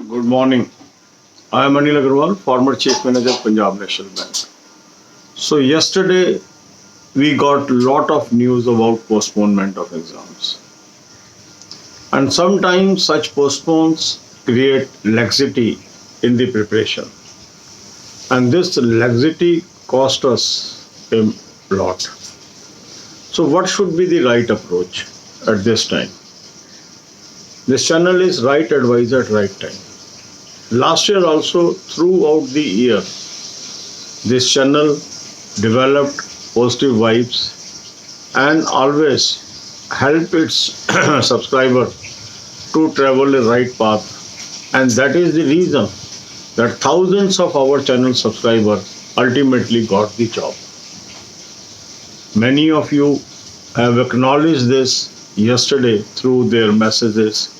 Good morning. I am Anil Agarwal, former Chief Manager, Punjab National Bank. So yesterday we got lot of news about postponement of exams, and sometimes such postpones create laxity in the preparation, and this laxity cost us a lot. So what should be the right approach at this time? This channel is right advice at right time. Last year also, throughout the year, this channel developed positive vibes and always help its subscriber to travel the right path, and that is the reason that thousands of our channel subscribers ultimately got the job. Many of you have acknowledged this yesterday through their messages.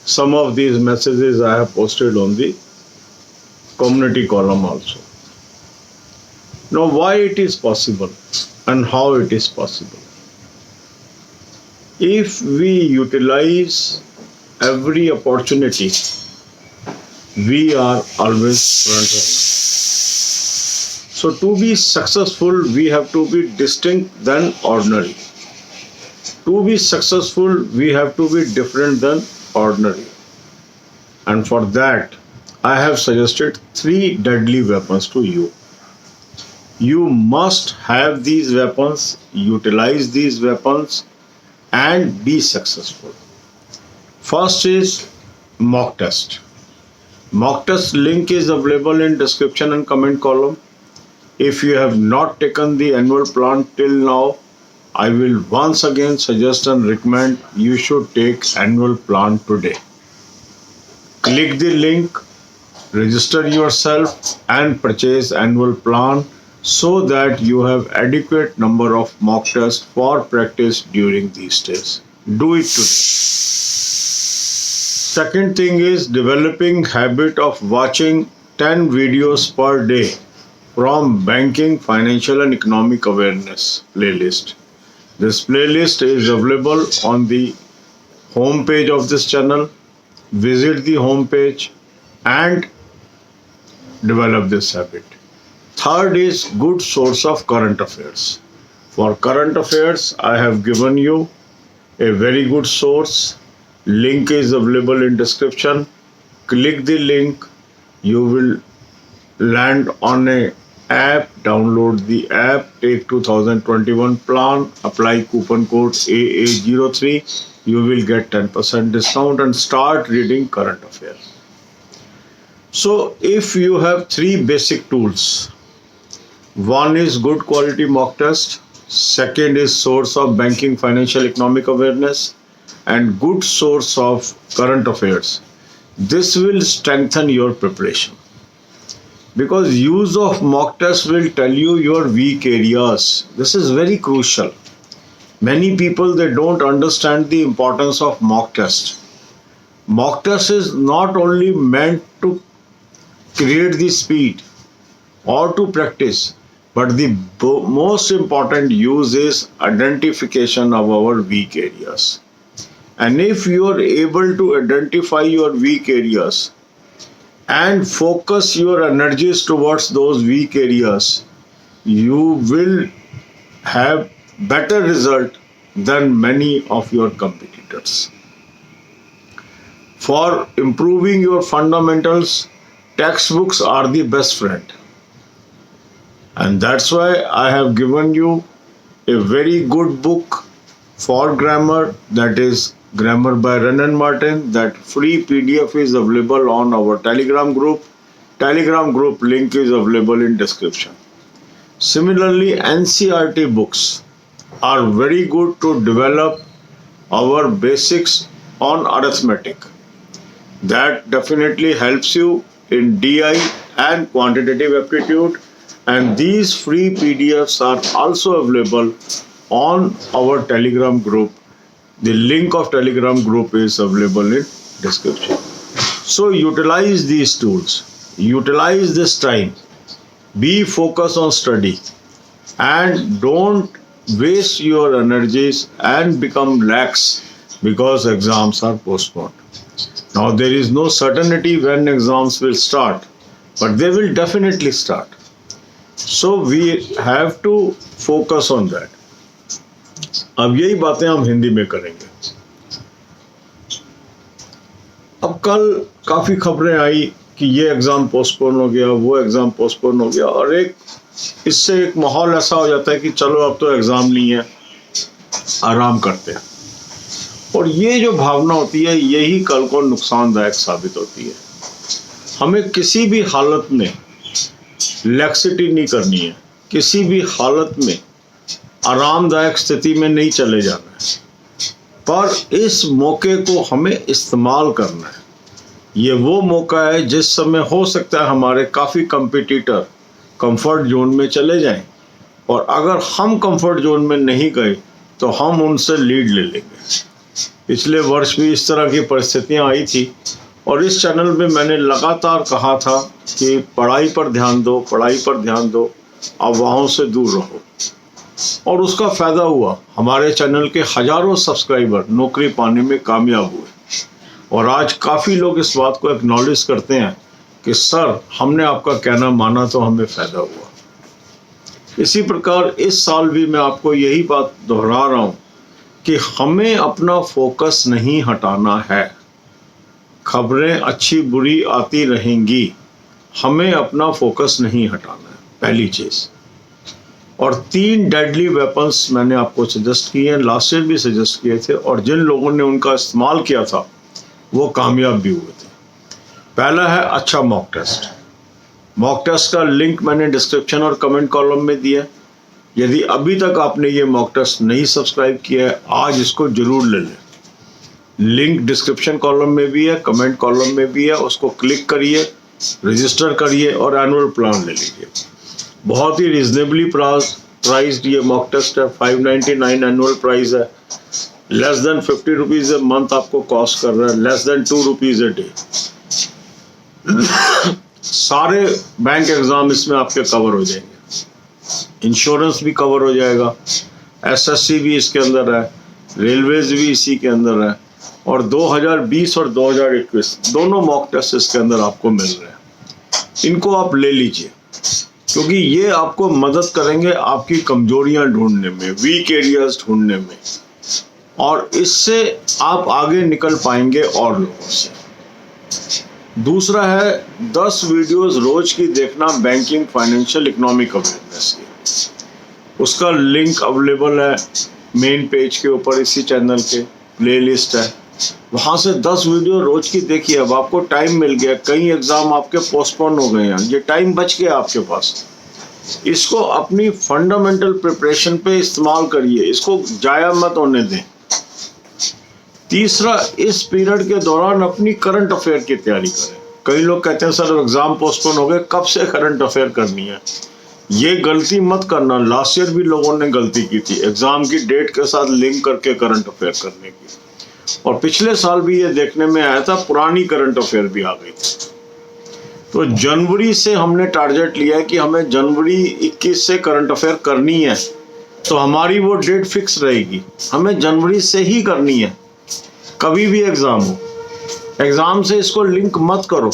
Some of these messages I have posted on the community column also. Now, why it is possible and how it is possible? If we utilize every opportunity, we are always front runner. So to be successful, we have to be distinct than ordinary. To be successful, we have to be different than ordinary. And for that, I have suggested 3 deadly weapons to you. You must have these weapons, utilize these weapons, and be successful. First is mock test. Mock test link is available in description and comment column. If you have not taken the annual plan till now, I will once again suggest and recommend you should take annual plan today. Click the link, register yourself and purchase annual plan so that you have adequate number of mock tests for practice during these days. Do it today. Second thing is developing habit of watching 10 videos per day from banking, financial and economic awareness playlist. This playlist is available on the home page of this channel. Visit the home page and develop this habit. Third is good source of current affairs. For current affairs, I have given you a very good source. Link is available in description. Click the link. You will land on a app, download the app, take 2021 plan, apply coupon code AA03, you will get 10% discount and start reading current affairs. So if you have 3 basic tools, one is good quality mock test, second is source of banking, financial, economic awareness, and good source of current affairs, this will strengthen your preparation. Because use of mock test will tell you your weak areas. This is very crucial. Many people, they don't understand the importance of mock test. Mock test is not only meant to create the speed or to practice, but the most important use is identification of our weak areas. And if you are able to identify your weak areas and focus your energies towards those weak areas, you will have better result than many of your competitors. For improving your fundamentals, textbooks are the best friend. And that's why I have given you a very good book for grammar, that is Grammar by Renan Martin. That free PDF is available on our Telegram group. Telegram group link is available in description. Similarly, NCERT books are very good to develop our basics on arithmetic. That definitely helps you in DI and quantitative aptitude, and these free PDFs are also available on our Telegram group. The link of Telegram group is available in description. So utilize these tools, utilize this time, be focused on study, and don't waste your energies and become lax because exams are postponed. Now there is no certainty when exams will start, but they will definitely start. So we have to focus on that. अब यही बातें हम हिंदी में करेंगे। अब कल काफ़ी खबरें आई कि ये एग्ज़ाम पोस्टपोन हो गया, वो एग्ज़ाम पोस्टपोन हो गया, और इससे एक माहौल ऐसा हो जाता है कि चलो अब तो एग्ज़ाम नहीं है, आराम करते हैं। और ये जो भावना होती है यही कल को नुकसानदायक साबित होती है। हमें किसी भी हालत में लैक्सिटी नहीं करनी है, किसी भी हालत में आरामदायक स्थिति में नहीं चले जाना है, पर इस मौके को हमें इस्तेमाल करना है। ये वो मौका है जिस समय हो सकता है हमारे काफ़ी कंपटीटर कंफर्ट जोन में चले जाएं, और अगर हम कंफर्ट जोन में नहीं गए तो हम उनसे लीड ले लेंगे। पिछले वर्ष भी इस तरह की परिस्थितियां आई थी, और इस चैनल में मैंने लगातार कहा था कि पढ़ाई पर ध्यान दो, पढ़ाई पर ध्यान दो, अफवाहों से दूर रहो। और उसका फ़ायदा हुआ, हमारे चैनल के हज़ारों सब्सक्राइबर नौकरी पाने में कामयाब हुए, और आज काफ़ी लोग इस बात को एक्नॉलेज करते हैं कि सर हमने आपका कहना माना तो हमें फ़ायदा हुआ। इसी प्रकार इस साल भी मैं आपको यही बात दोहरा रहा हूँ कि हमें अपना फोकस नहीं हटाना है। खबरें अच्छी बुरी आती रहेंगी, हमें अपना फोकस नहीं हटाना है, पहली चीज़। और 3 डेडली वेपन्स मैंने आपको सजेस्ट किए हैं, लास्ट ईयर भी सजेस्ट किए थे, और जिन लोगों ने उनका इस्तेमाल किया था वो कामयाब भी हुए थे। पहला है अच्छा मॉक टेस्ट। मॉक टेस्ट का लिंक मैंने डिस्क्रिप्शन और कमेंट कॉलम में दिया। यदि अभी तक आपने ये मॉक टेस्ट नहीं सब्सक्राइब किया है, आज इसको जरूर ले लें। लिंक डिस्क्रिप्शन कॉलम में भी है, कमेंट कॉलम में भी है, उसको क्लिक करिए, रजिस्टर करिए और एनुअल प्लान ले लीजिए। बहुत ही रिजनेबली प्राइस्ड ये मॉक टेस्ट है, 599 एनुअल प्राइस है, less than 50 rupees a month आपको कॉस्ट कर रहा है, less than 2 rupees a day. सारे बैंक एग्जाम इसमें आपके कवर हो जाएंगे, इंश्योरेंस भी कवर हो जाएगा, एसएससी भी इसके अंदर है, रेलवेज भी इसी के अंदर है, और 2020 और 2021 दोनों मॉक टेस्ट इसके अंदर आपको मिल रहे हैं। इनको आप ले लीजिए, क्योंकि ये आपको मदद करेंगे आपकी कमजोरियां ढूंढने में, वीक एरियाज ढूंढने में, और इससे आप आगे निकल पाएंगे और लोगों से। दूसरा है 10 वीडियोस रोज की देखना बैंकिंग, फाइनेंशियल, इकोनॉमिक अवेयरनेस की। उसका लिंक अवेलेबल है मेन पेज के ऊपर, इसी चैनल के प्लेलिस्ट है, वहाँ से 10 वीडियो रोज की देखिए। अब आपको टाइम मिल गया, कई एग्जाम आपके पोस्टपोन हो गए हैं, ये टाइम बच गया आपके पास, इसको अपनी फंडामेंटल प्रिपरेशन पे इस्तेमाल करिए, इसको जाया मत होने दें। तीसरा, इस पीरियड के दौरान अपनी करंट अफेयर की तैयारी करें। कई लोग कहते हैं सर एग्जाम पोस्टपोन हो गए, कब से करंट अफेयर करनी है? ये गलती मत करना। लास्ट ईयर भी लोगों ने गलती की थी, एग्जाम की डेट के साथ लिंक करके करंट अफेयर करने की, और पिछले साल भी ये देखने में आया था पुरानी करंट अफेयर भी आ गई थी। तो जनवरी से हमने टारगेट लिया है कि हमें जनवरी 21 से करंट अफेयर करनी है, तो हमारी वो डेट फिक्स रहेगी, हमें जनवरी से ही करनी है, कभी भी एग्जाम हो। एग्जाम से इसको लिंक मत करो।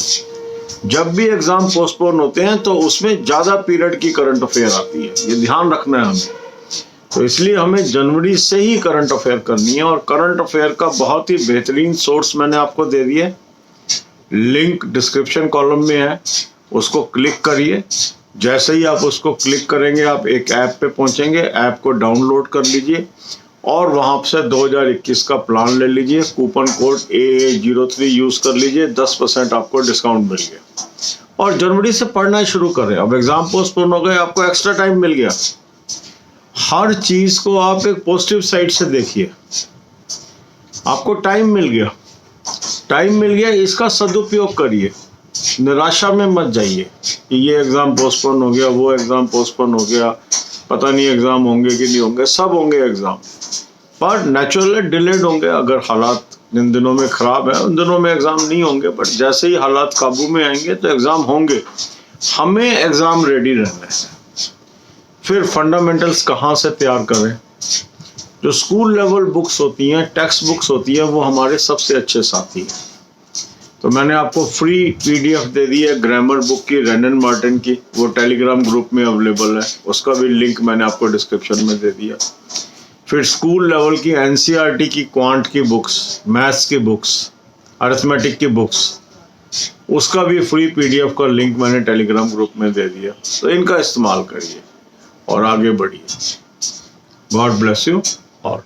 जब भी एग्जाम पोस्टपोन होते हैं तो उसमें ज़्यादा पीरियड की करंट अफेयर आती है, ये ध्यान रखना है हमें। तो इसलिए हमें जनवरी से ही करंट अफेयर करनी है, और करंट अफेयर का बहुत ही बेहतरीन सोर्स मैंने आपको दे दिया, लिंक डिस्क्रिप्शन कॉलम में है, उसको क्लिक करिए। जैसे ही आप उसको क्लिक करेंगे आप एक ऐप पे पहुंचेंगे, ऐप को डाउनलोड कर लीजिए और वहां से 2021 का प्लान ले लीजिए, कूपन कोड AA03 यूज कर लीजिए, 10% आपको डिस्काउंट मिल गया, और जनवरी से पढ़ना शुरू करें। अब एग्जाम पोस्टपोन हो गए, आपको एक्स्ट्रा टाइम मिल गया। हर चीज को आप एक पॉजिटिव साइड से देखिए, आपको टाइम मिल गया, इसका सदुपयोग करिए, निराशा में मत जाइए कि ये एग्जाम पोस्टपोन हो गया, वो एग्जाम पोस्टपोन हो गया, पता नहीं एग्जाम होंगे कि नहीं होंगे। सब होंगे एग्जाम, पर नेचुरली डिलेड होंगे। अगर हालात जिन दिनों में खराब है उन दिनों में एग्जाम नहीं होंगे, बट जैसे ही हालात काबू में आएंगे तो एग्जाम होंगे। हमें एग्जाम रेडी रहना है। फिर फंडामेंटल्स कहाँ से तैयार करें? जो स्कूल लेवल बुक्स होती हैं, टेक्स्ट बुक्स होती हैं, वो हमारे सबसे अच्छे साथी हैं। तो मैंने आपको फ्री पीडीएफ दे दी है ग्रामर बुक की, रेनन मार्टिन की, वो टेलीग्राम ग्रुप में अवेलेबल है, उसका भी लिंक मैंने आपको डिस्क्रिप्शन में दे दिया। फिर स्कूल लेवल की एनसीईआरटी की क्वांट की बुक्स, मैथ्स की बुक्स, अरिथमेटिक की बुक्स, उसका भी फ्री पीडीएफ का लिंक मैंने टेलीग्राम ग्रुप में दे दिया। तो इनका इस्तेमाल करिए और आगे बढ़िए। God bless you all.